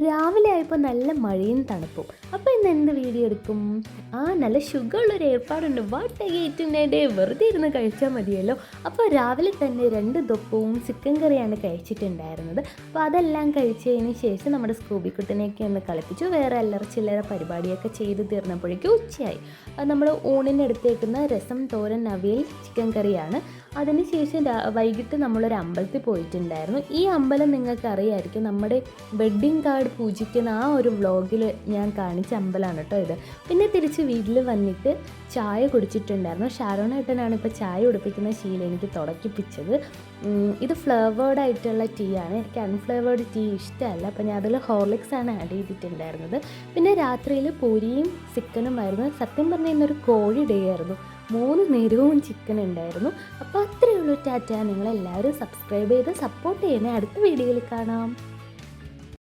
രാവിലെ ആയപ്പോൾ നല്ല മഴയും തണുപ്പും. അപ്പോൾ ഇന്ന് എന്ത് വീഡിയോ എടുക്കും? നല്ല സുഖമുള്ളൊരു ഏർപ്പാടുണ്ട്. വാട്ട് ഗേറ്റിൻ്റെ വെറുതെ ഇരുന്ന് കഴിച്ചാൽ മതിയല്ലോ. അപ്പോൾ രാവിലെ തന്നെ 2 ദൊപ്പവും ചിക്കൻ കറിയാണ് കഴിച്ചിട്ടുണ്ടായിരുന്നത്. അപ്പോൾ അതെല്ലാം കഴിച്ചതിന് ശേഷം നമ്മുടെ സ്കൂബിക്കുട്ടനെയൊക്കെ ഒന്ന് കളിപ്പിച്ചു. വേറെ അല്ലറ ചില്ലറ പരിപാടിയൊക്കെ ചെയ്ത് തീർന്നപ്പോഴേക്കും ഉച്ചയായി. നമ്മൾ ഊണിന് എടുത്തേക്കുന്ന രസം, തോരൻ, അവിയൽ, ചിക്കൻ കറിയാണ്. അതിനുശേഷം വൈകിട്ട് നമ്മളൊരു അമ്പലത്തിൽ പോയിട്ടുണ്ടായിരുന്നു. ഈ അമ്പലം നിങ്ങൾക്ക് അറിയാമായിരിക്കും, നമ്മുടെ വെഡ്ഡിങ് കാർഡ് പൂജിക്കുന്ന ആ ഒരു വ്ളോഗിൽ ഞാൻ കാണിച്ച അമ്പലമാണ് കേട്ടോ ഇത്. പിന്നെ തിരിച്ച് വീട്ടിൽ വന്നിട്ട് ചായ കുടിച്ചിട്ടുണ്ടായിരുന്നു. ഷാരോണേട്ടനാണ് ഇപ്പോൾ ചായ കുടിപ്പിക്കുന്ന ശീലം എനിക്ക് തുടക്കിപ്പിച്ചത്. ഇത് ഫ്ലേവേർഡ് ആയിട്ടുള്ള ടീ ആണ്. എനിക്ക് അൺഫ്ലേവേർഡ് ടീ ഇഷ്ടമല്ല. അപ്പോൾ ഞാൻ അതിൽ ഹോർലിക്സ് ആണ് ആഡ് ചെയ്തിട്ടുണ്ടായിരുന്നത്. പിന്നെ രാത്രിയിൽ പൂരിയും ചിക്കനുമായിരുന്നു. സത്യം പറഞ്ഞാൽ ഇന്നൊരു കോഴി ഡേ ആയിരുന്നു. 3 നേരവും ചിക്കൻ ഉണ്ടായിരുന്നു. അപ്പോൾ അത്രയേ ഉള്ളൂ. ടാറ്റ. നിങ്ങളെല്ലാവരും സബ്സ്ക്രൈബ് ചെയ്ത് സപ്പോർട്ട് ചെയ്യണേ. അടുത്ത വീഡിയോയിൽ കാണാം.